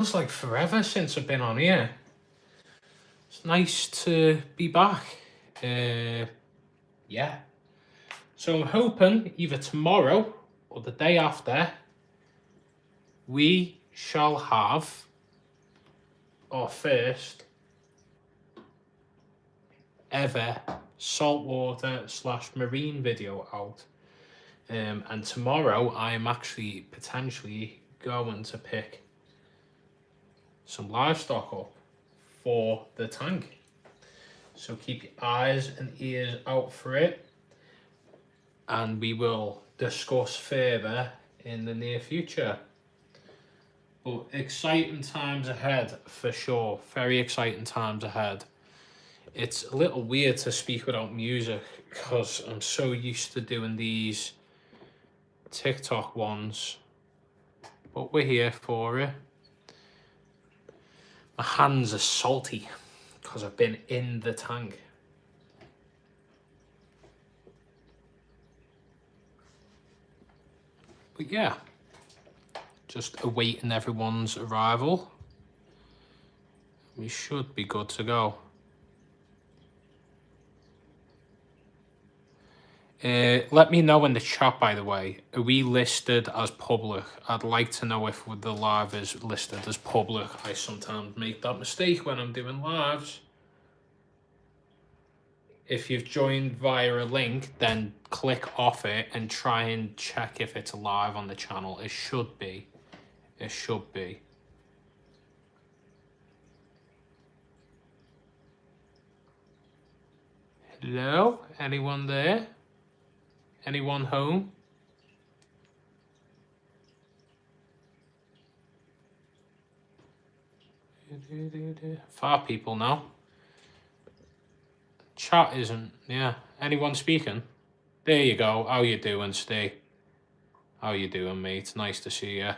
Feels like forever since I've been on here. It's nice to be back. Yeah. So I'm hoping either tomorrow or the day after, we shall have our first ever saltwater / marine video out. And tomorrow I am actually potentially going to pick some livestock up for the tank. So keep your eyes and ears out for it. And we will discuss further in the near future. But exciting times ahead for sure. Very exciting times ahead. It's a little weird to speak without music because I'm so used to doing these TikTok ones. But we're here for it. My hands are salty because I've been in the tank. But yeah, just awaiting everyone's arrival. We should be good to go. Let me know in the chat, by the way, are we listed as public? I'd like to know if the live is listed as public. I sometimes make that mistake when I'm doing lives. If you've joined via a link, then click off it and try and check if it's live on the channel. It should be. It should be. Hello? Anyone there? Anyone home? Five people now. Chat isn't, yeah. Anyone speaking? There you go. How you doing, Steve? How you doing, mate? Nice to see you.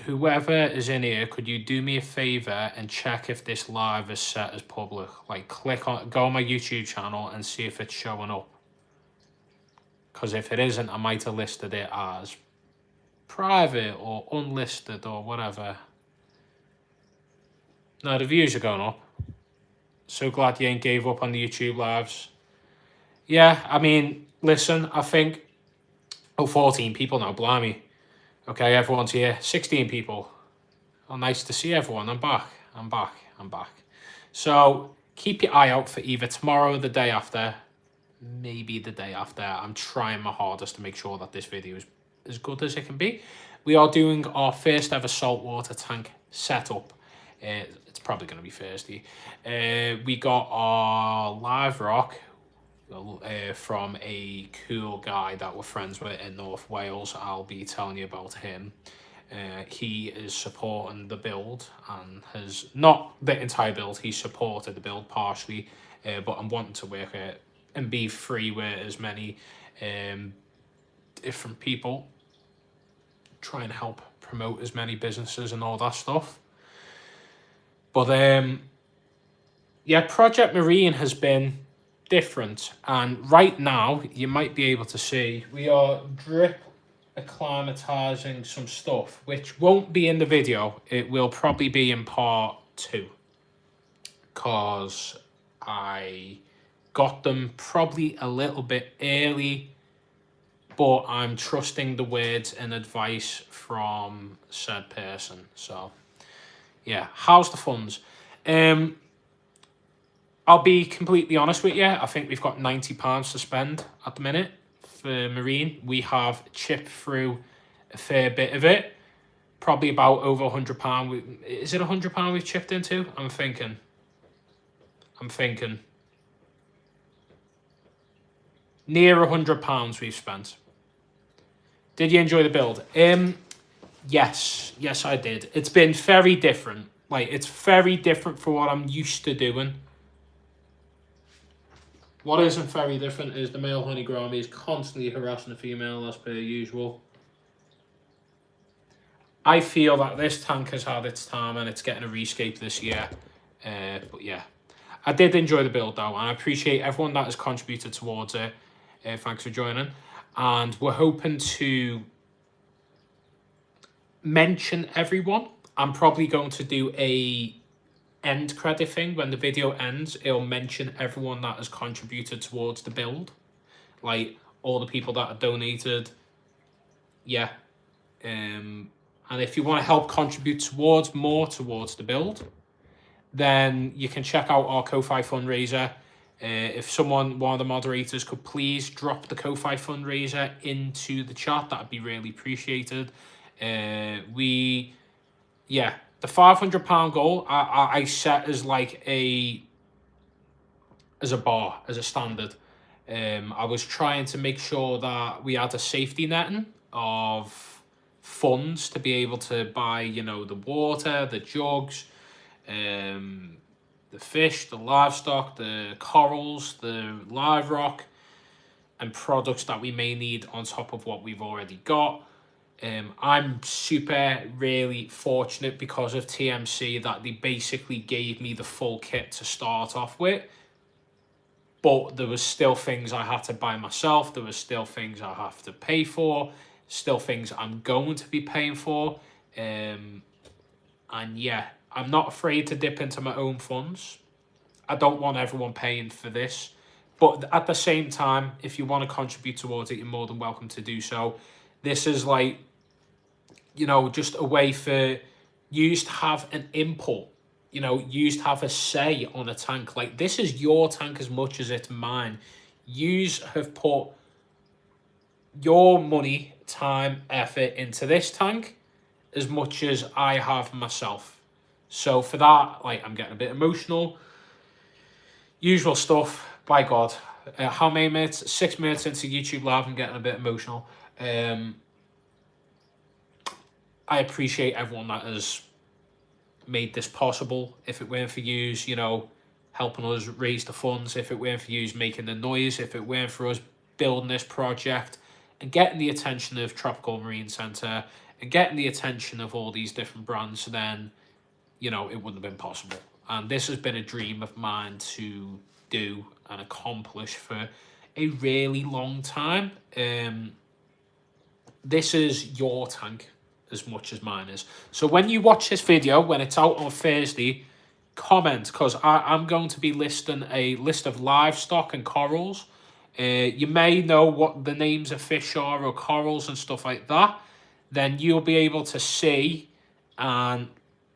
Whoever is in here, could you do me a favor and check if this live is set as public? Like, go on my YouTube channel and see if it's showing up. Because if it isn't, I might have listed it as private or unlisted or whatever. No, the views are going up. So glad you ain't gave up on the YouTube lives. Yeah, I mean, listen, I think... Oh, 14 people now, blimey. Okay, everyone's here. 16 people. Oh, nice to see everyone. I'm back. I'm back. So, keep your eye out for either tomorrow or the day after. Maybe the day after. I'm trying my hardest to make sure that this video is as good as it can be. We are doing our first ever saltwater tank setup. It's probably going to be Thursday. We got our live rock from a cool guy that we're friends with in North Wales. I'll be telling you about him. He is supporting the build and has not the entire build. He supported the build partially, but I'm wanting to work it and be free with as many different people. Try and help promote as many businesses and all that stuff. But yeah, Project Marine has been different, and right now you might be able to see we are drip acclimatizing some stuff, which won't be in the video. It will probably be in part 2 because I got them probably a little bit early, but I'm trusting the words and advice from said person. So yeah, how's the funds? I'll be completely honest with you. I think we've got £90 to spend at the minute for Marine. We have chipped through a fair bit of it. Probably about over £100. Is it £100 we've chipped into? I'm thinking. Near £100 we've spent. Did you enjoy the build? Yes, I did. It's been very different. Like, it's very different for what I'm used to doing. What isn't very different is the male honeygrami is constantly harassing the female as per usual. I feel that this tank has had its time and it's getting a rescape this year. But yeah, I did enjoy the build though, and I appreciate everyone that has contributed towards it. Thanks for joining. And we're hoping to mention everyone. I'm probably going to do a end credit thing. When the video ends, it'll mention everyone that has contributed towards the build, like all the people that have donated. Yeah. And if you want to help contribute towards the build, then you can check out our Ko-Fi fundraiser. If one of the moderators could please drop the Ko-Fi fundraiser into the chat, that'd be really appreciated. The £500 goal I set as like a bar, as a standard. I was trying to make sure that we had a safety netting of funds to be able to buy, the water, the jugs, the fish, the livestock, the corals, the live rock, and products that we may need on top of what we've already got. I'm really fortunate because of TMC that they basically gave me the full kit to start off with. But there was still things I had to buy myself. There was still things I have to pay for. Still things I'm going to be paying for. And yeah, I'm not afraid to dip into my own funds. I don't want everyone paying for this. But at the same time, if you want to contribute towards it, you're more than welcome to do so. This is like, just a way for you to have an input. You to have a say on a tank. Like, this is your tank as much as it's mine. You have put your money, time, effort into this tank as much as I have myself. So for that, like, I'm getting a bit emotional. Usual stuff, by God. How many minutes? 6 minutes into YouTube Live, I'm getting a bit emotional. I appreciate everyone that has made this possible. If it weren't for yous, helping us raise the funds, if it weren't for yous making the noise, if it weren't for us building this project and getting the attention of Tropical Marine Centre and getting the attention of all these different brands, then, it wouldn't have been possible. And this has been a dream of mine to do and accomplish for a really long time. This is your tank as much as mine is. So when you watch this video, when it's out on Thursday, comment, because I'm going to be listing a list of livestock and corals. You may know what the names of fish are or corals and stuff like that. Then you'll be able to see and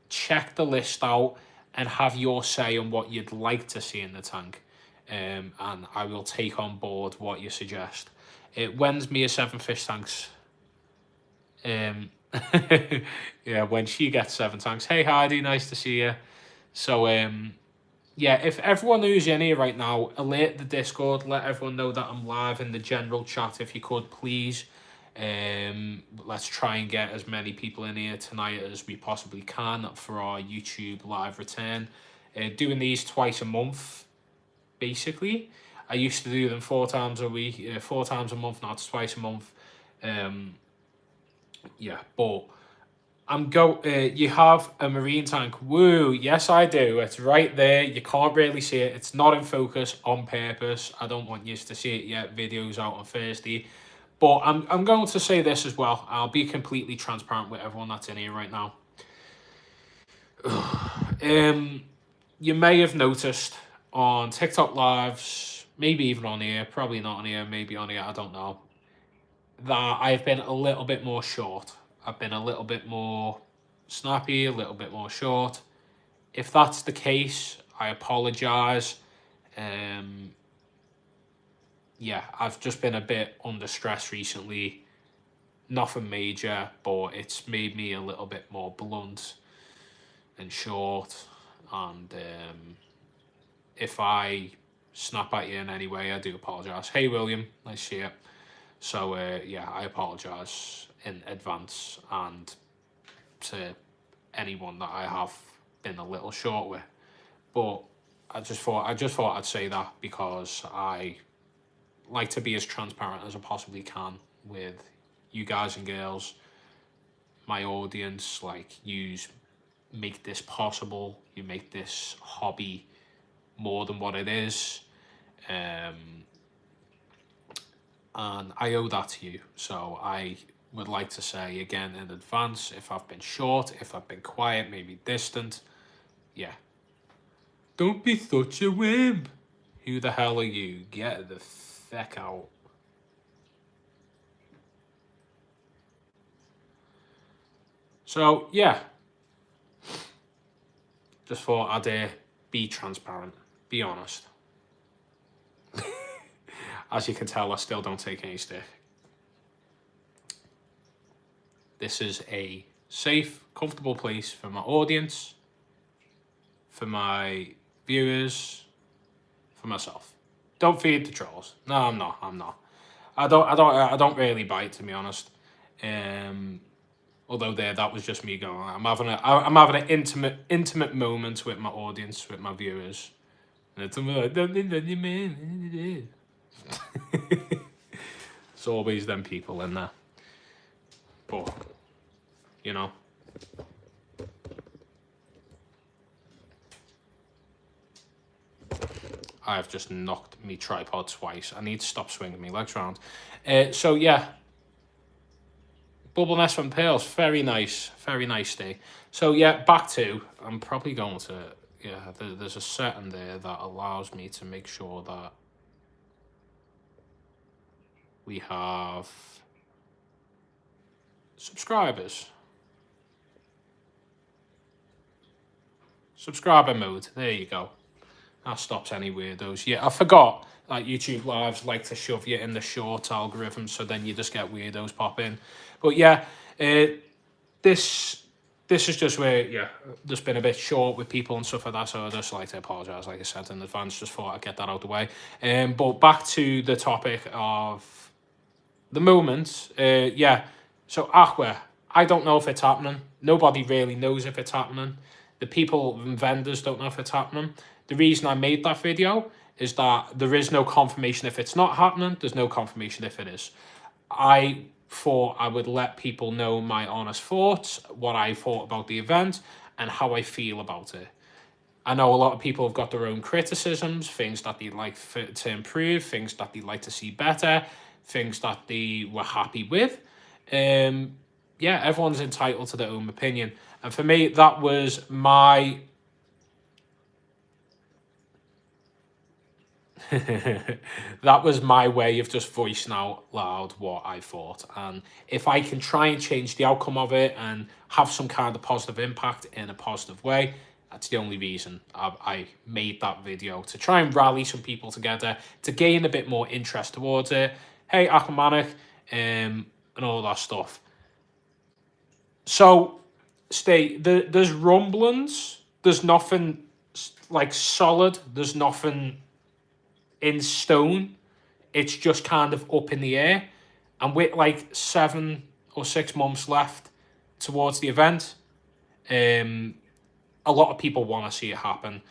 check the list out and have your say on what you'd like to see in the tank. And I will take on board what you suggest. When's Mia 7 fish tanks? Yeah, when she gets 7 tanks. Hey Heidi, nice to see you. So yeah, if everyone who's in here right now, alert the Discord, let everyone know that I'm live in the general chat if you could, please. Let's try and get as many people in here tonight as we possibly can for our YouTube live return. Doing these twice a month, basically. I used to do them 4 times a week, 4 times a month, now it's twice a month. Yeah, but you have a marine tank. Woo, yes I do. It's right there. You can't really see it. It's not in focus on purpose. I don't want you to see it yet. Video's out on Thursday. But I'm going to say this as well. I'll be completely transparent with everyone that's in here right now. You may have noticed on TikTok lives, maybe even on here, probably not on here, maybe on here, I don't know, that I've been a little bit more short. I've been a little bit more snappy, a little bit more short. If that's the case, I apologise. Yeah, I've just been a bit under stress recently. Nothing major, but it's made me a little bit more blunt and short. And if I snap at you in any way, I do apologise. Hey, William, nice to see you. So, yeah, I apologise in advance and to anyone that I have been a little short with. But I just thought I'd say that because I like to be as transparent as I possibly can with you guys and girls, my audience. Like, you make this possible. You make this hobby more than what it is. And I owe that to you. So I would like to say again in advance, if I've been short, if I've been quiet, maybe distant, yeah. Don't be such a wimp. Who the hell are you? Get the feck out. So, yeah. Just thought I'd be transparent, be honest. As you can tell, I still don't take any stick. This is a safe, comfortable place for my audience, for my viewers, for myself. Don't feed the trolls. No, I'm not. I don't really bite, to be honest. Although that was just me going. I'm having an intimate moment with my audience, with my viewers. And it's like, it's always them people in there. But, you know. I've just knocked me tripod twice. I need to stop swinging my legs around. So, yeah. Bubble Nest from Pearls. Very nice day. So, yeah, back to... I'm probably going to... Yeah, there's a setting there that allows me to make sure that we have subscribers. Subscriber mode. There you go. That stops any weirdos. Yeah, I forgot. Like YouTube Lives like to shove you in the short algorithm, so then you just get weirdos pop in. But yeah, this is just where, yeah, just been a bit short with people and stuff like that, so I just like to apologise, like I said in advance, just thought I'd get that out of the way. But back to the topic of the moment, yeah, so Aqua, I don't know if it's happening. Nobody really knows if it's happening. The people and vendors don't know if it's happening. The reason I made that video is that there is no confirmation if it's not happening. There's no confirmation if it is. I thought I would let people know my honest thoughts, what I thought about the event, and how I feel about it. I know a lot of people have got their own criticisms, things that they'd like to improve, things that they'd like to see better, things that they were happy with. Yeah, everyone's entitled to their own opinion. And for me, that was my... that was my way of just voicing out loud what I thought. And if I can try and change the outcome of it and have some kind of positive impact in a positive way, that's the only reason I made that video, to try and rally some people together, to gain a bit more interest towards it. Hey, Aquamanic, and all that stuff. So, there's rumblings. There's nothing like solid. There's nothing in stone. It's just kind of up in the air. And with like 7 or 6 months left towards the event, a lot of people want to see it happen.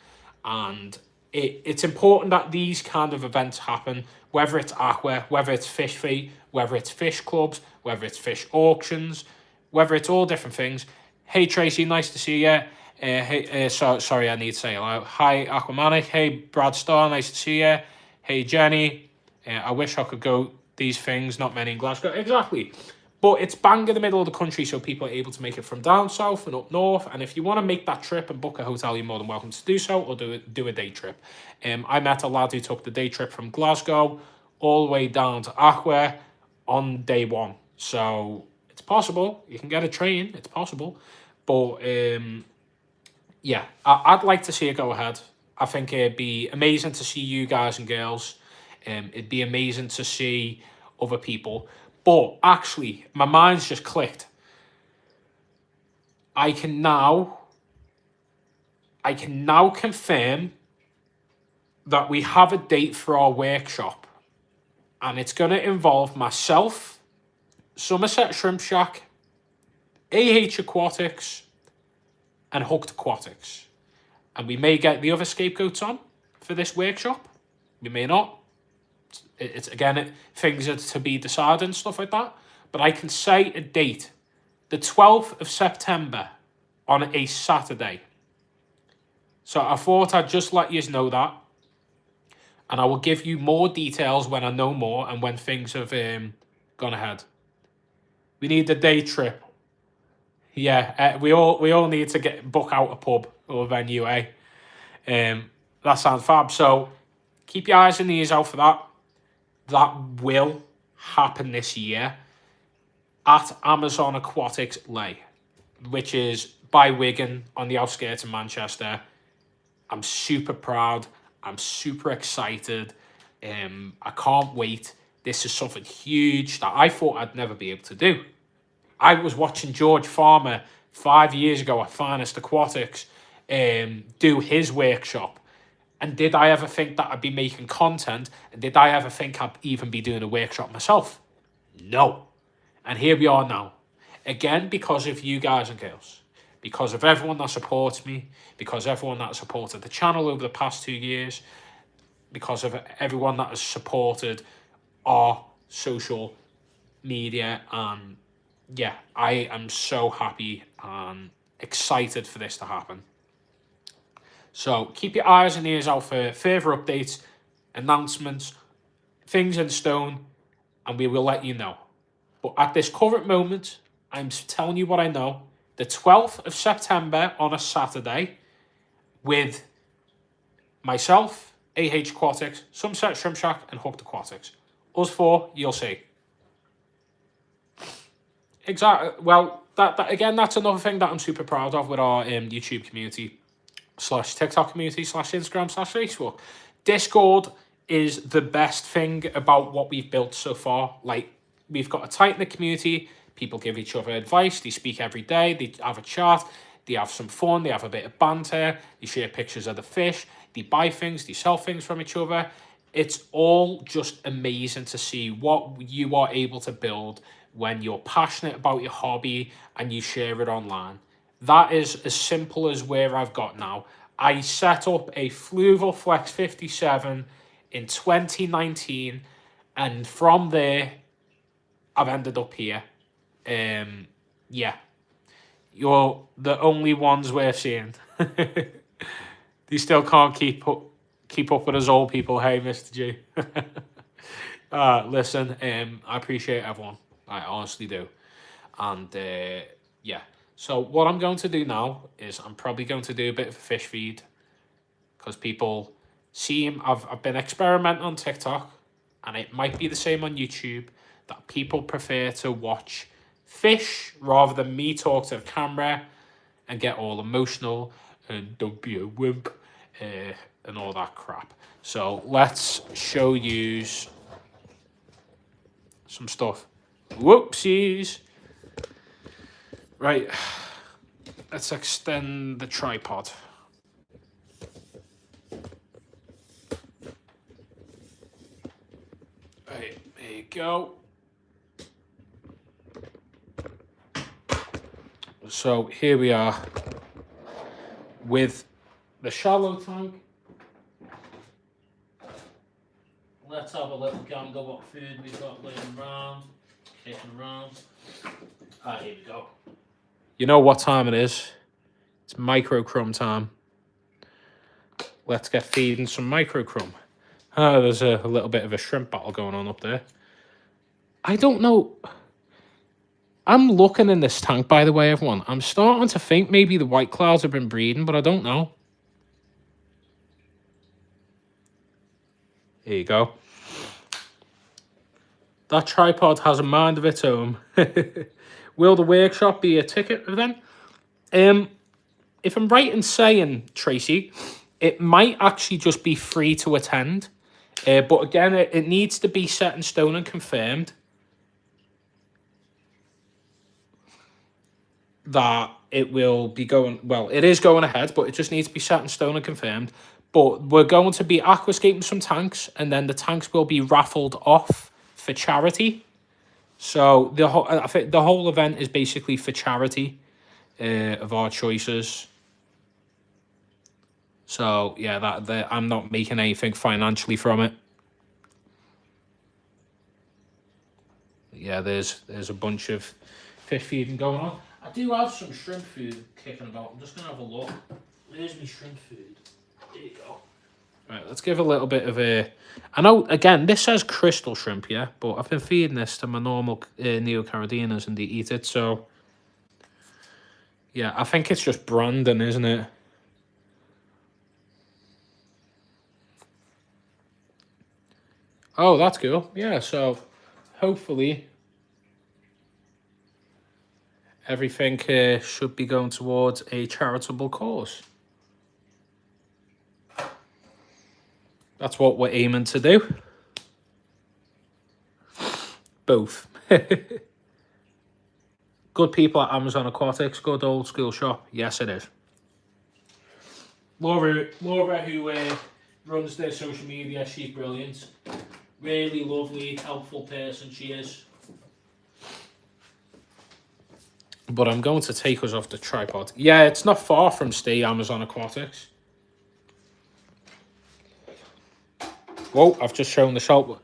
And it's important that these kind of events happen, whether it's Aqua, whether it's Fish Feet, whether it's fish clubs, whether it's fish auctions, whether it's all different things. Hey Tracy, nice to see you. Hey, sorry, I need to say hello. Hi Aquamanic. Hey Brad Starr, nice to see you. Hey Jenny, I wish I could go these things, not many in Glasgow. Exactly. But it's bang in the middle of the country, so people are able to make it from down south and up north. And if you want to make that trip and book a hotel, you're more than welcome to do so, or do a day trip. I met a lad who took the day trip from Glasgow all the way down to Aqua on day 1. So it's possible. You can get a train. It's possible. But yeah, I'd like to see it go ahead. I think it'd be amazing to see you guys and girls. It'd be amazing to see other people. But actually, my mind's just clicked. I can now confirm that we have a date for our workshop. And it's going to involve myself, Somerset Shrimp Shack, AH Aquatics, and Hooked Aquatics. And we may get the other scapegoats on for this workshop. We may not. It's again, things are to be decided and stuff like that. But I can say a date. The 12th of September on a Saturday. So I thought I'd just let you know that. And I will give you more details when I know more and when things have gone ahead. We need a day trip. Yeah, we all need to book out a pub or a venue, eh? That sounds fab. So keep your eyes and ears out for that. That will happen this year at Amazon Aquatics Ley, which is by Wigan on the outskirts of Manchester. I'm super proud. I'm super excited. I can't wait. This is something huge that I thought I'd never be able to do. I was watching George Farmer 5 years ago at Finest Aquatics do his workshop. And did I ever think that I'd be making content? And did I ever think I'd even be doing a workshop myself? No. And here we are now. Again, because of you guys and girls. Because of everyone that supports me. Because of everyone that supported the channel over the past 2 years. Because of everyone that has supported our social media. And yeah, I am so happy and excited for this to happen. So keep your eyes and ears out for further updates, announcements, things in stone, and we will let you know. But at this current moment, I'm telling you what I know. The 12th of September on a Saturday with myself, AH Aquatics, Sunset Shrimp Shack, and Hooked Aquatics. Us four, you'll see. Exactly. Well, that again, that's another thing that I'm super proud of with our YouTube community / TikTok community / Instagram / Facebook. Discord is the best thing about what we've built so far. Like, we've got a tight-knit community. People give each other advice. They speak every day. They have a chat. They have some fun. They have a bit of banter. They share pictures of the fish. They buy things. They sell things from each other. It's all just amazing to see what you are able to build when you're passionate about your hobby and you share it online. That is as simple as where I've got now. I set up a Fluval Flex 57 in 2019, and from there, I've ended up here. Yeah, you're the only ones worth seeing. You still can't keep up with us old people, hey, Mr. G. Listen, I appreciate everyone. I honestly do. And yeah. So what I'm going to do now is I'm probably going to do a bit of a fish feed because people seem, I've been experimenting on TikTok, and it might be the same on YouTube, that people prefer to watch fish rather than me talk to the camera and get all emotional and don't be a wimp and all that crap. So let's show you some stuff. Whoopsies. Right, let's extend the tripod. Right, there you go. So here we are with the shallow tank. Let's have a little gander what food we've got laying around, kicking around. Here we go. You know what time it is. It's microchrome time. Let's get feeding some microchrome. There's a little bit of a shrimp battle going on up there. I don't know. I'm looking in this tank, by the way, everyone. I'm starting to think maybe the white clouds have been breeding, but I don't know. Here you go. That tripod has a mind of its own. Will the workshop be a ticket event? If I'm right in saying, Tracy, it might actually just be free to attend. But again, it needs to be set in stone and confirmed that it will be going, well, it is going ahead, but it just needs to be set in stone and confirmed. But we're going to be aquascaping some tanks, and then the tanks will be raffled off for charity. So I think the whole event is basically for charity of our choices. So yeah, that I'm not making anything financially from it. Yeah, there's a bunch of fish feeding going on. I do have some shrimp food kicking about. I'm just gonna have a look. There's my shrimp food. There you go. Right, let's give a little bit of a... I know, again, this says crystal shrimp, yeah? But I've been feeding this to my normal Neo-Caradinas and they eat it, so... Yeah, I think it's just branding, isn't it? Oh, that's cool. Yeah, so hopefully everything should be going towards a charitable cause. That's what we're aiming to do. Both. Good people at Amazon Aquatics, good old school shop. Yes, it is. Laura who runs their social media, she's brilliant. Really lovely, helpful person she is. But I'm going to take us off the tripod. Yeah, it's not far from Stay Amazon Aquatics. Whoa, I've just shown the shop. Whoa.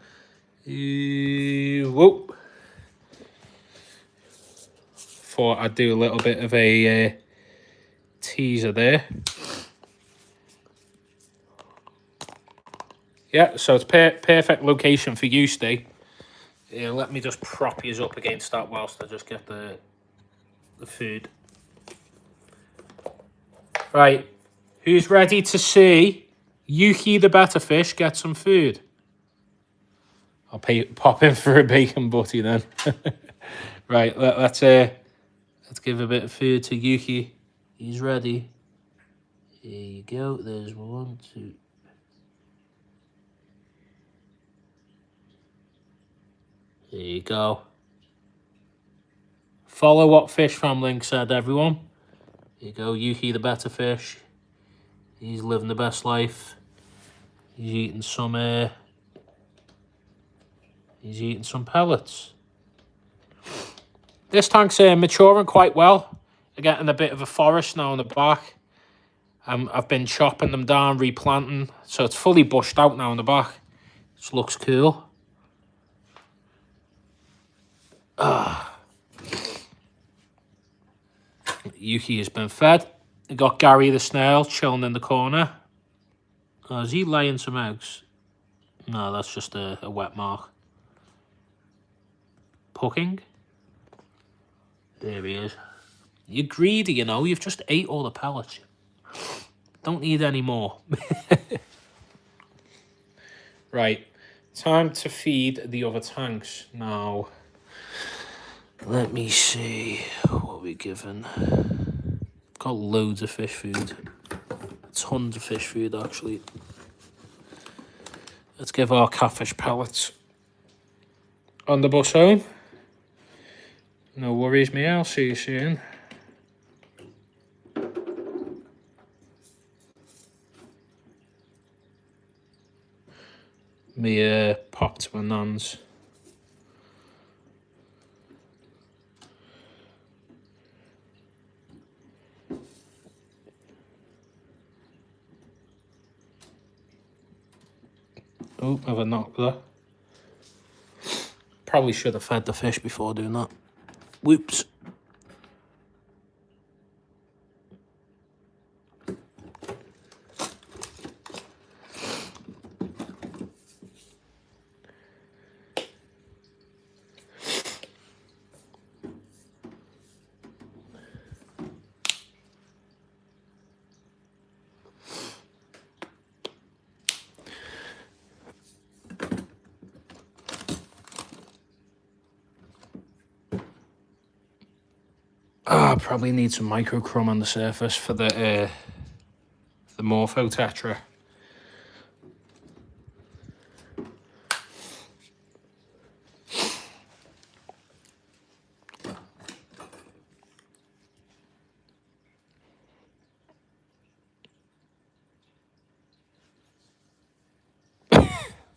Thought I'd do a little bit of a teaser there. Yeah, so it's perfect location for you, Steve. Yeah, let me just prop you up against that whilst I just get the food. Right, who's ready to see Yuki the better fish get some food? I'll pop in for a bacon butty then. Right, let's give a bit of food to Yuki. He's ready. Here you go. There's 1, 2. There you go. Follow what Fish Fam Link said, everyone. Here you go, Yuki the better fish. He's living the best life. He's eating some pellets. This tank's maturing quite well. They're getting a bit of a forest now on the back. I've been chopping them down, replanting, so it's fully bushed out now on the back. This looks cool. Yuki has been fed. We got Gary the snail chilling in the corner. Oh, is he laying some eggs? No, that's just a wet mark. Pucking. There he is. You're greedy, you know. You've just ate all the pellets. Don't need any more. Right. Time to feed the other tanks now. Let me see what we're given. Got loads of fish food. Tons of fish food, actually. Let's give our catfish pellets on the bus home. No worries, me. I'll see you soon. Me pop to my nan's. Oh, have a knock there. Probably should have fed the fish before doing that. Whoops. Probably need some microchrome on the surface for the Morpho Tetra.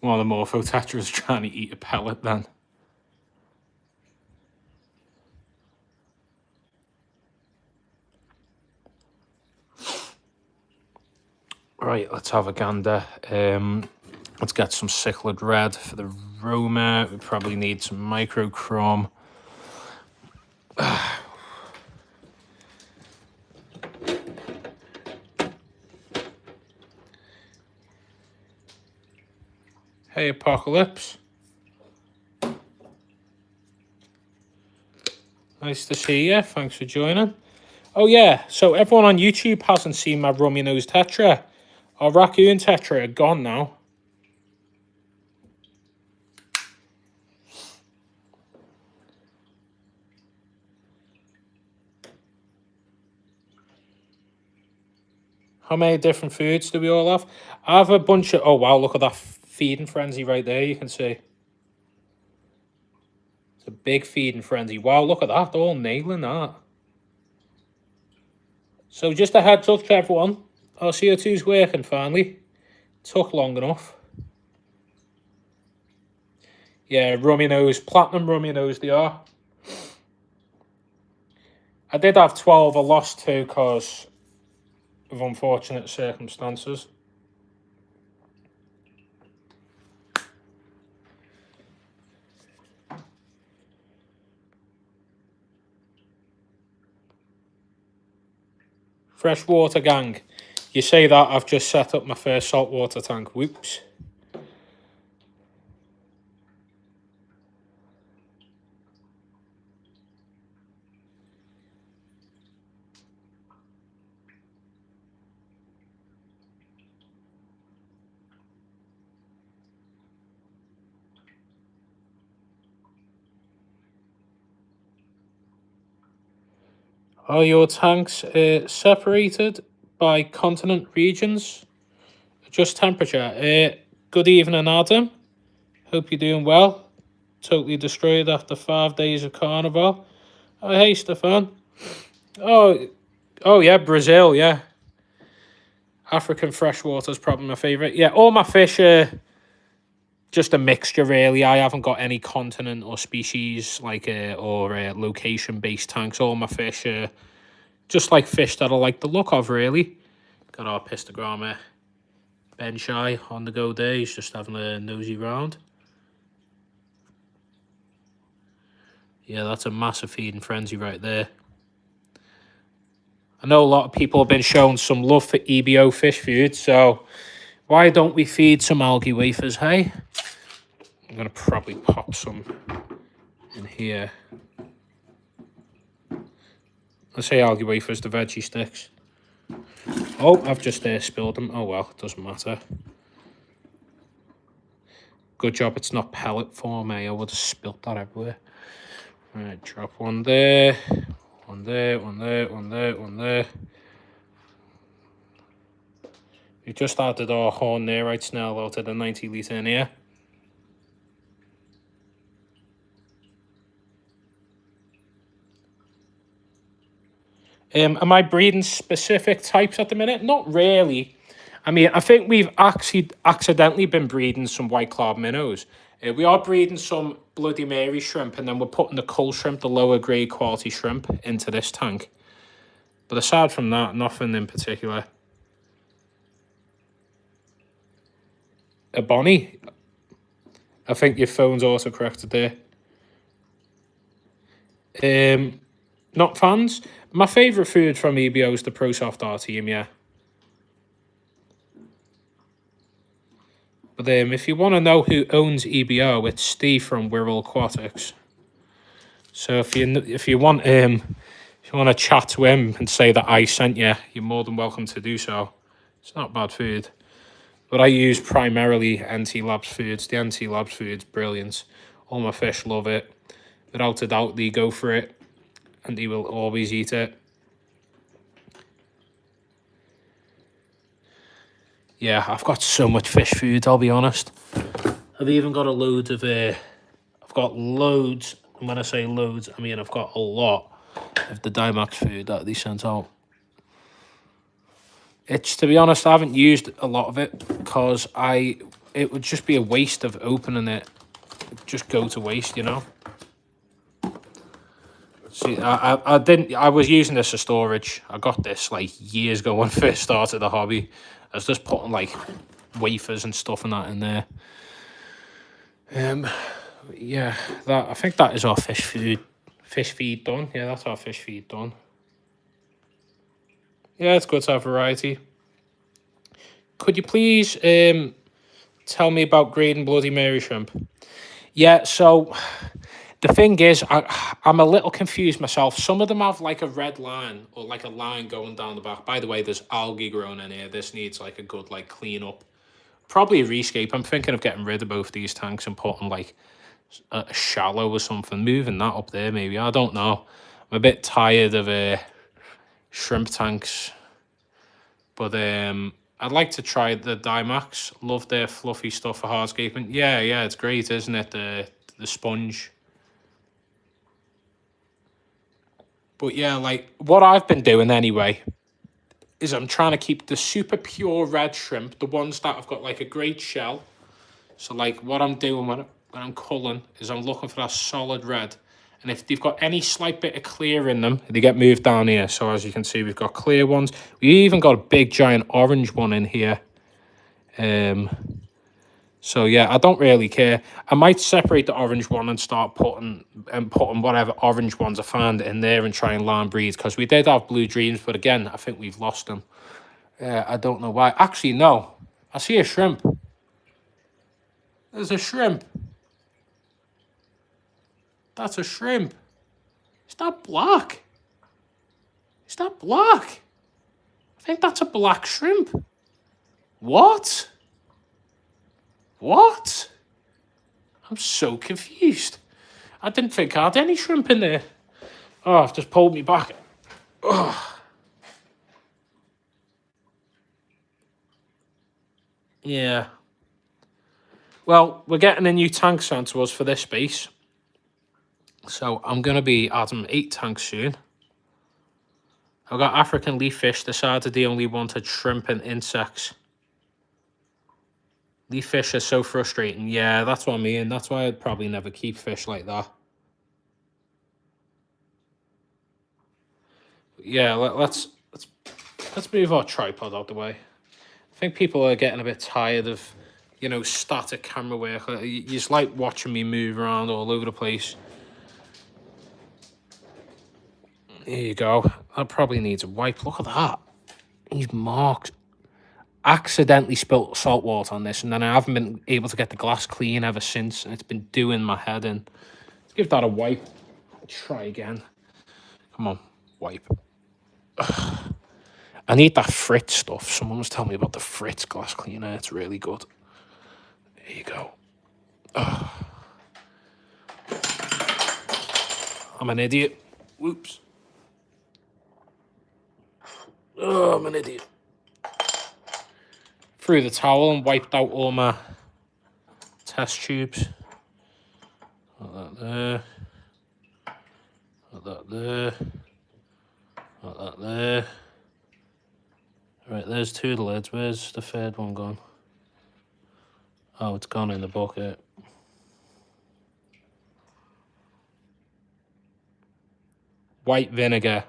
One of the Morpho Tetras trying to eat a pellet then. Right, let's have a gander. Let's get some cichlid red for the Roma. We probably need some microchrome. Hey, Apocalypse. Nice to see you. Thanks for joining. Oh, yeah. So everyone on YouTube hasn't seen my Rummy Nose Tetra. Our Raccoon Tetra are gone now. How many different foods do we all have? I have a bunch of... Oh, wow, look at that feeding frenzy right there, you can see. It's a big feeding frenzy. Wow, look at that. They're all nailing that. So just a heads up to everyone. Our CO2's working finally. Took long enough. Yeah, Rummy Nose. Platinum Rummy Nose they are. I did have 12. I lost 2 because of unfortunate circumstances. Freshwater gang. You say that, I've just set up my first saltwater tank. Whoops. Are your tanks separated by continent regions? Just temperature. Good evening, Adam. Hope you're doing well. Totally destroyed after 5 days of carnival. Oh, hey, Stefan. Oh yeah, Brazil, yeah. African freshwater is probably my favourite. Yeah, all my fish are just a mixture, really. I haven't got any continent or species like or location-based tanks. All my fish are just like fish that I like the look of, really. Got our Pistogramma Ben Shy on the go there. He's just having a nosy round. Yeah, that's a massive feeding frenzy right there. I know a lot of people have been shown some love for EBO fish food, so why don't we feed some algae wafers, hey? I'm going to probably pop some in here. I say algae wafers, the veggie sticks. Oh, I've just spilled them. Oh well, it doesn't matter. Good job it's not pellet form, eh? I would have spilt that everywhere. Right, drop one there. One there, one there, one there, one there. We just added our horn there right snell out of the 90 litre in here. Am I breeding specific types at the minute? Not really. I mean, I think we've actually accidentally been breeding some white cloud minnows. We are breeding some Bloody Mary shrimp, and then we're putting the cull shrimp, the lower grade quality shrimp, into this tank. But aside from that, nothing in particular. A Bonnie? I think your phone's auto-corrected there. Not fans? My favourite food from EBO is the ProSoft Artemia. Yeah. But if you want to know who owns EBO, it's Steve from Wirral Aquatics. So if you want to chat to him and say that I sent you, you're more than welcome to do so. It's not bad food. But I use primarily NT Labs foods. The NT Labs food's brilliant. All my fish love it. Without a doubt, they go for it. And they will always eat it. Yeah, I've got so much fish food, I'll be honest. I've even got a load of... I've got loads. And when I say loads, I mean I've got a lot of the Dimax food that they sent out. It's, to be honest, I haven't used a lot of it because it would just be a waste of opening it. It'd just go to waste, you know. See, I was using this as storage. I got this like years ago when I first started the hobby. I was just putting like wafers and stuff and that in there. Yeah, I think that is our fish feed done. Yeah, that's our fish feed done. Yeah, it's good to have variety. Could you please Tell me about grading Bloody Mary shrimp. Yeah, so the thing is, I'm a little confused myself. Some of them have like a red line or like a line going down the back. By the way, there's algae growing in here. This needs like a good like clean up. Probably a rescape. I'm thinking of getting rid of both these tanks and putting like a shallow or something. Moving that up there maybe. I don't know. I'm a bit tired of shrimp tanks. But I'd like to try the Dymax. Love their fluffy stuff for hardscaping. Yeah, it's great, isn't it? The sponge. But yeah, like what I've been doing anyway is I'm trying to keep the super pure red shrimp, the ones that have got like a great shell. So like what I'm doing when I'm culling is I'm looking for that solid red. And if they've got any slight bit of clear in them, they get moved down here. So as you can see, we've got clear ones. We even got a big giant orange one in here. So yeah, I don't really care. I might separate the orange one and start putting whatever orange ones I find in there and try and line breeds, because we did have blue dreams, but again, I think we've lost them. I don't know why. Actually, no. I see a shrimp. There's a shrimp. That's a shrimp. Is that black? Is that black? I think that's a black shrimp. What? What? I'm so confused. I didn't think I had any shrimp in there. Oh, I've just pulled me back. Oh. Yeah. Well, we're getting a new tank sent to us for this space. So I'm going to be adding 8 tanks soon. I've got African leaf fish, decided they only wanted shrimp and insects. Leaf fish are so frustrating. Yeah, that's what I mean. That's why I'd probably never keep fish like that. Yeah, let's move our tripod out the way. I think people are getting a bit tired of, static camera work. You just like watching me move around all over the place. There you go. That probably needs a wipe. Look at that. These marks. Accidentally spilt salt water on this, and then I haven't been able to get the glass clean ever since. It's been doing my head in. Let's give that a wipe. Try again. Come on, wipe. Ugh. I need that Fritz stuff. Someone was telling me about the Fritz glass cleaner. It's really good. There you go. Ugh. I'm an idiot. Whoops. Oh, I'm an idiot. Threw the towel and wiped out all my test tubes. Like that there. Like that there. Like that there. Right, there's 2 of the lids. Where's the third one gone? Oh, it's gone in the bucket. White vinegar.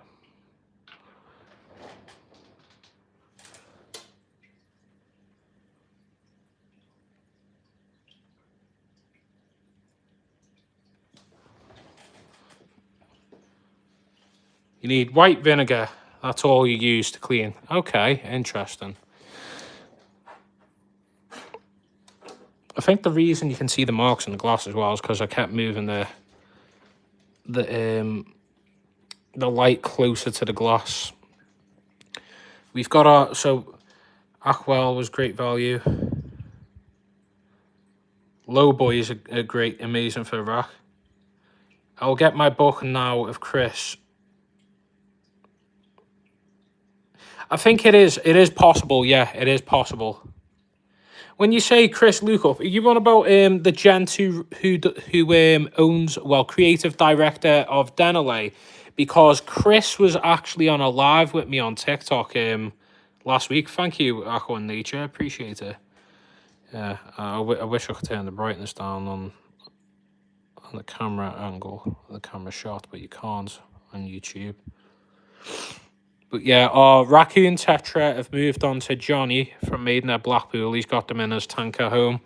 You need white vinegar. That's all you use to clean. Okay, interesting. I think the reason you can see the marks in the glass as well is because I kept moving the light closer to the glass. We've got our, so Aquel was great value. Low Boy is a great, amazing for the rack. I'll get my book now of Chris. I think it is possible. Yeah, it is possible. When you say Chris Lukup, are you on about the gent who owns, well, creative director of Denelay? Because Chris was actually on a live with me on TikTok last week. Thank you, Aqua and Nature. Appreciate it. Yeah, I wish I could turn the brightness down on the camera angle, the camera shot, but you can't on YouTube. But yeah, our Raccoon Tetra have moved on to Johnny from Maidenhead Blackpool. He's got them in his tanker home.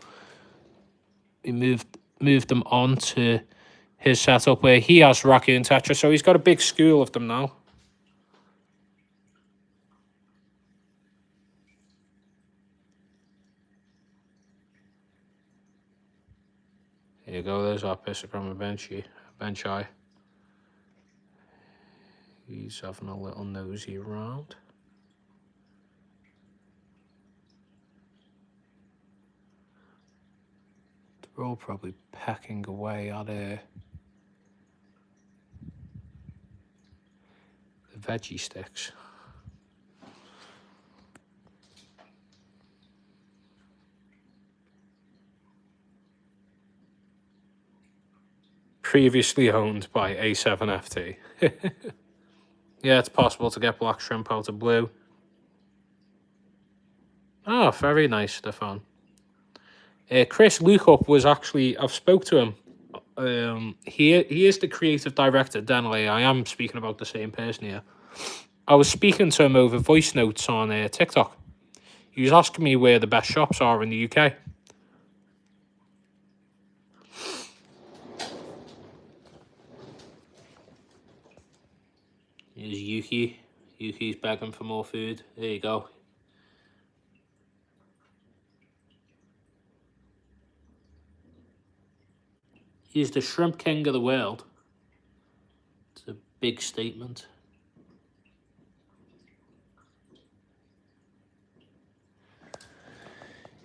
He moved them on to his setup where he has Raccoon Tetra, so he's got a big school of them now. Here you go, there's our Pistochroma benchi. He's having a little nosy around. They're all probably pecking away at the veggie sticks. Previously owned by A7FT. Yeah, it's possible to get black shrimp out of blue. Oh, very nice, Stefan. Chris Lukup was actually, I've spoke to him. He is the creative director, Denley. I am speaking about the same person here. I was speaking to him over voice notes on TikTok. He was asking me where the best shops are in the UK. Here's Yuki. Yuki's begging for more food. There you go. He's the shrimp king of the world. It's a big statement.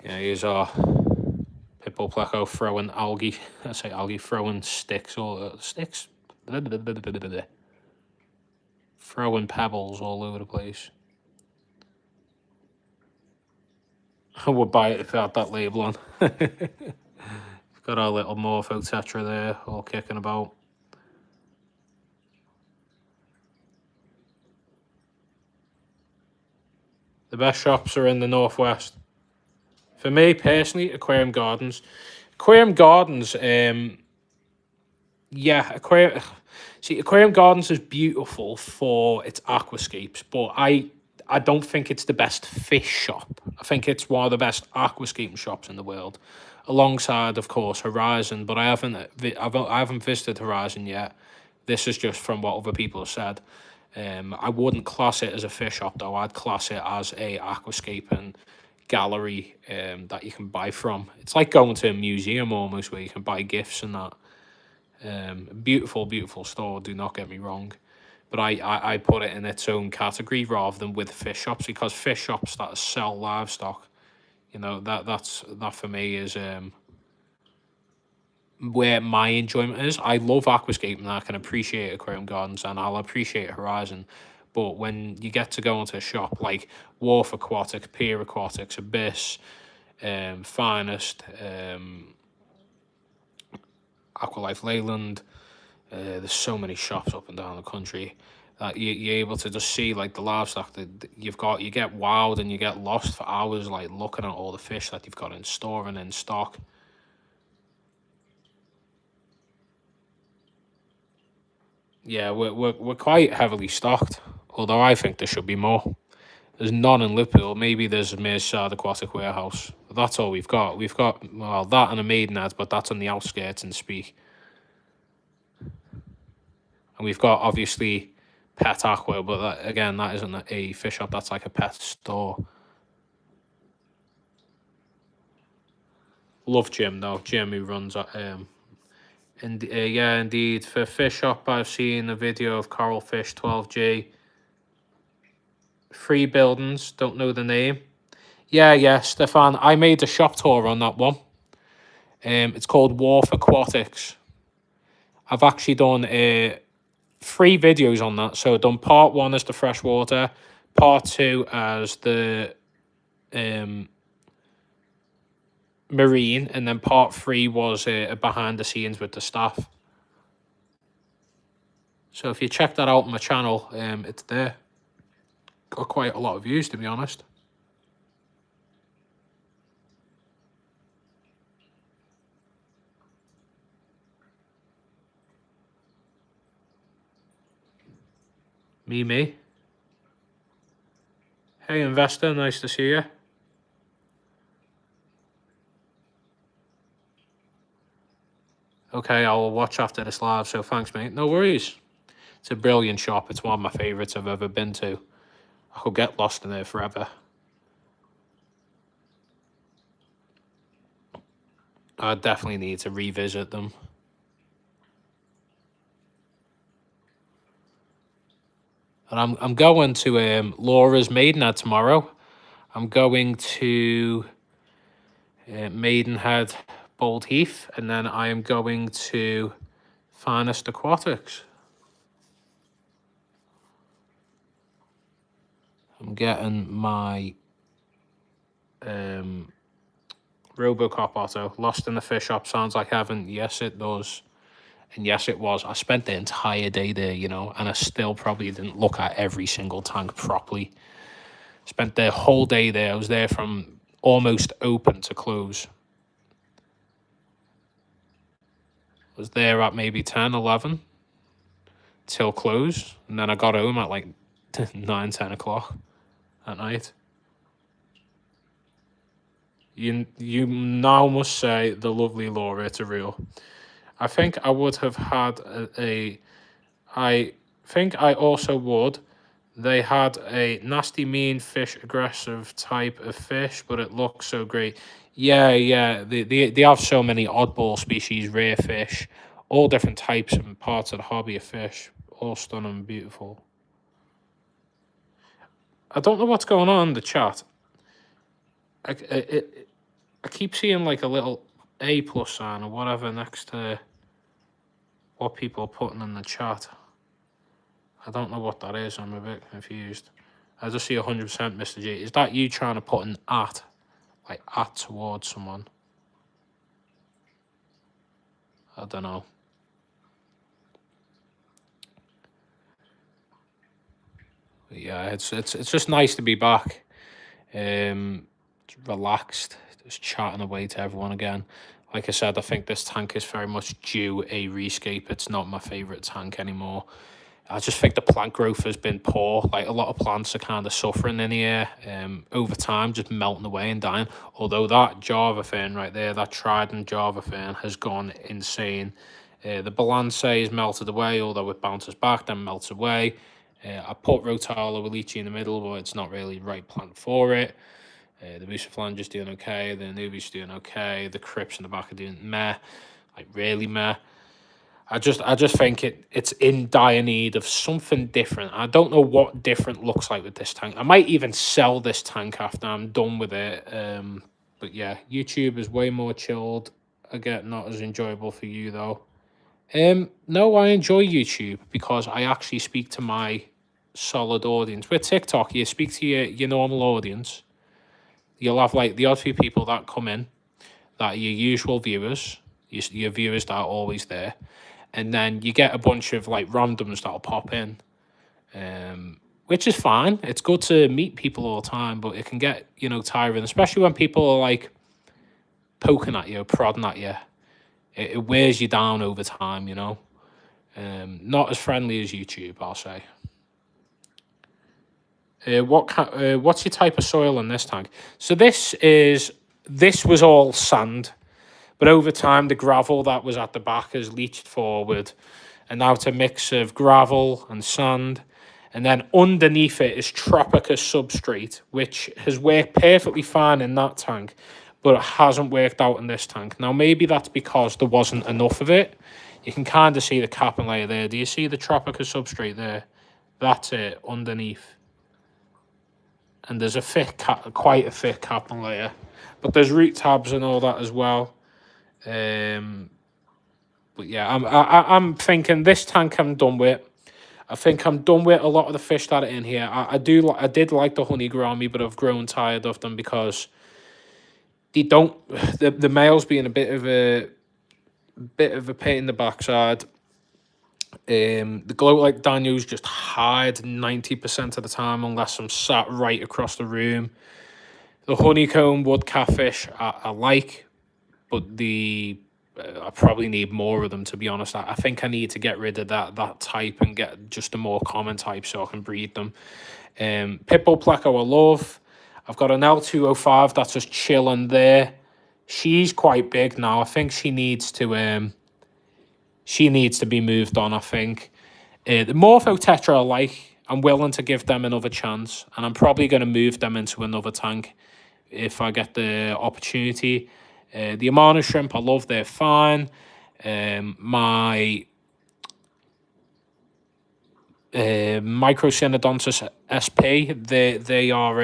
Yeah, here's our Pitbull Pleco throwing algae. I say algae, throwing sticks or sticks. Throwing pebbles all over the place. I would buy it if it had that label on. We've got our little Morpho Tetra there, all kicking about. The best shops are in the northwest. For me personally, Aquarium Gardens. Aquarium Gardens, yeah, Aquarium Gardens is beautiful for its aquascapes, but I don't think it's the best fish shop. I think it's one of the best aquascaping shops in the world, alongside, of course, Horizon. But I haven't visited Horizon yet. This is just from what other people have said. I wouldn't class it as a fish shop though. I'd class it as a aquascaping gallery that you can buy from. It's like going to a museum almost, where you can buy gifts and that. Beautiful store, do not get me wrong, but I put it in its own category rather than with fish shops, because fish shops that sell livestock, you know, that for me is where my enjoyment is. I love aquascaping and I can appreciate Aquarium Gardens and I'll appreciate Horizon, but when you get to go into a shop like Wharf Aquatics, Pier Aquatics, Abyss, Finest, Aqualife Leyland, there's so many shops up and down the country that you're able to just see like the livestock that you've got. You get wild and you get lost for hours like looking at all the fish that you've got in store and in stock. Yeah, we're quite heavily stocked, although I think there should be more. There's none in Liverpool. Maybe there's a Merside Aquatic Warehouse. But that's all we've got. We've got, well, that and a Maidenhead, but that's on the outskirts in Speke. And we've got, obviously, Pet Aqua, but that, again, that isn't a fish shop. That's like a pet store. Love Jim, though. Jim, who runs and yeah, indeed. For fish shop, I've seen a video of Coral Fish 12G. 3 buildings, don't know the name. Yeah, Stefan, I made a shop tour on that one. It's called Wharf Aquatics. I've actually done 3 videos on that. So I've done part 1 as the freshwater, part 2 as the marine, and then part 3 was behind the scenes with the staff. So if you check that out on my channel, it's there. Got quite a lot of views, to be honest. Me. Hey, investor, nice to see you. Okay, I'll watch after this live, so thanks, mate. No worries. It's a brilliant shop. It's one of my favourites I've ever been to. I could get lost in there forever. I definitely need to revisit them. And I'm going to Laura's Maidenhead tomorrow. I'm going to Maidenhead, Bald Heath, and then I am going to Finest Aquatics. I'm getting my Robocop Otto. Lost in the Fish Shop sounds like heaven. Yes, it does. And yes, it was. I spent the entire day there, you know, and I still probably didn't look at every single tank properly. Spent the whole day there. I was there from almost open to close. I was there at maybe 10, 11 till close. And then I got home at like 9, 10 o'clock at night. You now must say the lovely Laura, it's a real. I think I would have had I think I also would. They had a nasty, mean fish, aggressive type of fish, but it looks so great. Yeah. They have so many oddball species, rare fish, all different types and parts of the hobby of fish, all stunning and beautiful. I don't know what's going on in the chat. I keep seeing like a little A plus sign or whatever next to what people are putting in the chat. I don't know what that is. I'm a bit confused. I just see 100% Mr. G. Is that you trying to put an at? Like at towards someone? I don't know. But yeah, it's just nice to be back. Relaxed, just chatting away to everyone again. Like I said, I think this tank is very much due a rescape. It's not my favourite tank anymore. I just think the plant growth has been poor. Like a lot of plants are kind of suffering in here over time, just melting away and dying. Although that Java fern right there, that Trident Java fern has gone insane. The Balance is melted away, although it bounces back, then melts away. I put Rotala Lychee in the middle, but it's not really the right plant for it. The Bucephalange is doing okay. The Anubi's doing okay. The Crips in the back are doing meh, like really meh. I just think it's in dire need of something different. I don't know what different looks like with this tank. I might even sell this tank after I'm done with it. But yeah, YouTube is way more chilled. Again, not as enjoyable for you though. No, I enjoy YouTube because I actually speak to my solid audience. With TikTok, you speak to your normal audience. You'll have like the odd few people that come in, that are your usual viewers, your viewers that are always there. And then you get a bunch of like randoms that'll pop in, which is fine. It's good to meet people all the time, but it can get, tiring, especially when people are like poking at you, prodding at you. It wears you down over time, Not as friendly as YouTube, I'll say. What's your type of soil in this tank? So this was all sand. But over time, the gravel that was at the back has leached forward. And now it's a mix of gravel and sand. And then underneath it is Tropica substrate, which has worked perfectly fine in that tank, but it hasn't worked out in this tank. Now, maybe that's because there wasn't enough of it. You can kind of see the capping layer there. Do you see the Tropica substrate there? That's it, underneath. And there's quite a thick capping layer. But there's root tabs and all that as well. But yeah, I'm thinking this tank I'm done with. I think I'm done with a lot of the fish that are in here. I did like the honey gourami, but I've grown tired of them because they don't. The males being a bit of a pain in the backside. The glow like Daniels just hide 90% of the time unless I'm sat right across the room. The honeycomb wood catfish I like, but I probably need more of them, to be honest. I think I need to get rid of that type and get just a more common type so I can breed them. Pitbull Pleco I love. I've got an L205 that's just chilling there. She's quite big now. I think she needs to be moved on, I think. The Morpho Tetra I like. I'm willing to give them another chance, and I'm probably going to move them into another tank if I get the opportunity. The Amana shrimp, I love. They're fine. My Microcynodontis SP, they are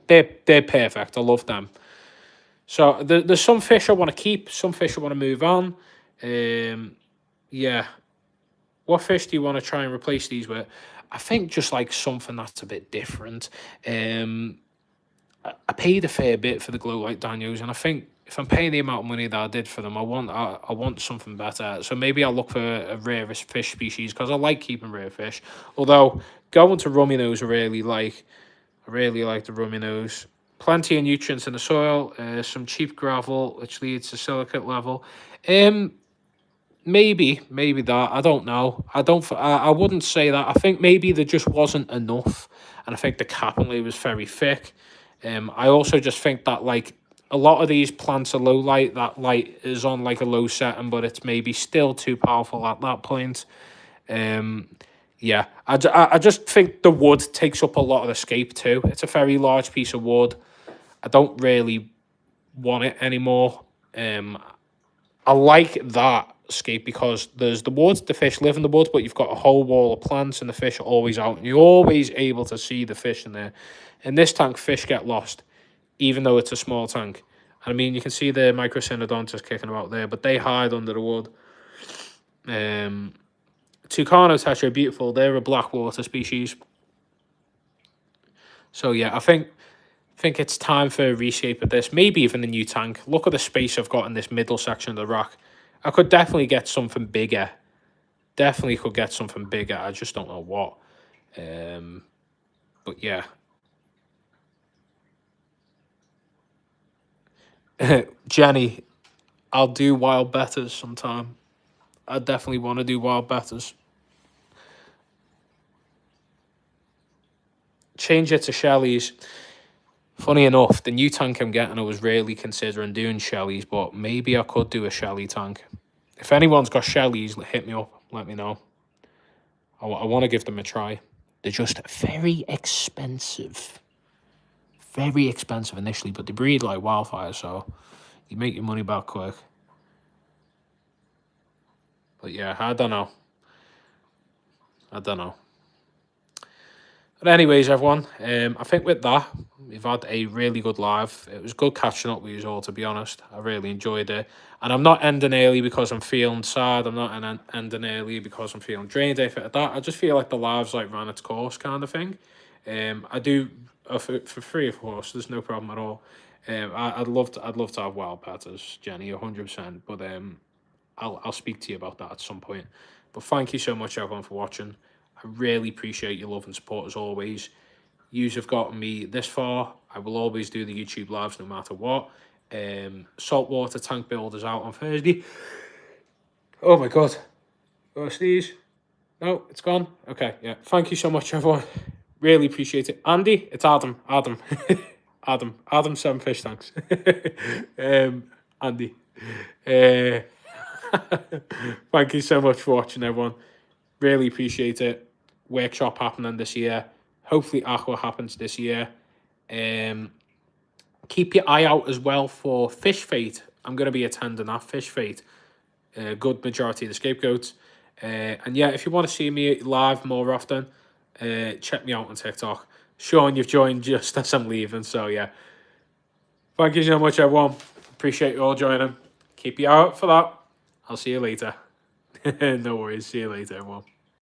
they're perfect. I love them. So there's some fish I want to keep, some fish I want to move on. Yeah. What fish do you want to try and replace these with? I think just like something that's a bit different. I paid a fair bit for the glow light Danios, and I think if I'm paying the amount of money that I did for them, I want something better. So maybe I'll look for a rarest fish species because I like keeping rare fish. Although going to rummy nose, I really like the rummy nose. Plenty of nutrients in the soil, some cheap gravel which leads to silicate level. Maybe that. I don't know. I wouldn't say that. I think maybe there just wasn't enough, and I think the capping layer was very thick. I also just think that like a lot of these plants are low light. That light is on like a low setting, but it's maybe still too powerful at that point. Yeah, I just think the wood takes up a lot of the scape too. It's a very large piece of wood. I don't really want it anymore. I like that scape because there's the woods, the fish live in the woods, but you've got a whole wall of plants and the fish are always out. And you're always able to see the fish in there. In this tank, fish get lost, even though it's a small tank. I mean, you can see the Microcynodontis kicking about there, but they hide under the wood. Tucano tetra are beautiful. They're a blackwater species. So yeah, I think it's time for a reshape of this. Maybe even a new tank. Look at the space I've got in this middle section of the rack. I could definitely get something bigger. Definitely could get something bigger. I just don't know what. But yeah. Jenny, I'll do wild betters sometime. I definitely want to do wild betters. Change it to Shelly's. Funny enough, the new tank I'm getting, I was really considering doing Shelly's, but maybe I could do a Shelly tank. If anyone's got Shelly's, hit me up. Let me know. I want to give them a try. They're just very expensive. Very expensive initially, but they breed like wildfire, so you make your money back quick. But yeah, I don't know. But anyways, everyone, I think with that, we've had a really good live. It was good catching up with you all, to be honest. I really enjoyed it. And I'm not ending early because I'm feeling sad. I'm not ending early because I'm feeling drained. Anything like that. I just feel like the live's like ran its course kind of thing. I do for free, of course. There's no problem at all. I'd love to have wild patters, Jenny, 100%. But I'll speak to you about that at some point. But thank you so much, everyone, for watching. I really appreciate your love and support as always. Yous have gotten me this far. I will always do the YouTube lives no matter what. Saltwater tank build is out on Thursday. Oh my god. Oh, sneeze. No, it's gone. Okay, yeah. Thank you so much, everyone. Really appreciate it. Andy, it's Adam. Adam 7 fish tanks. Andy. Thank you so much for watching, everyone. Really appreciate it. Workshop happening this year. Hopefully Aqua happens this year. Keep your eye out as well for Fish Fate. I'm going to be attending that Fish Fate. Good majority of the scapegoats. And yeah, if you want to see me live more often, check me out on TikTok. Sean, you've joined just as I'm leaving. So yeah. Thank you so much, everyone. Appreciate you all joining. Keep your eye out for that. I'll see you later. No worries. See you later, everyone.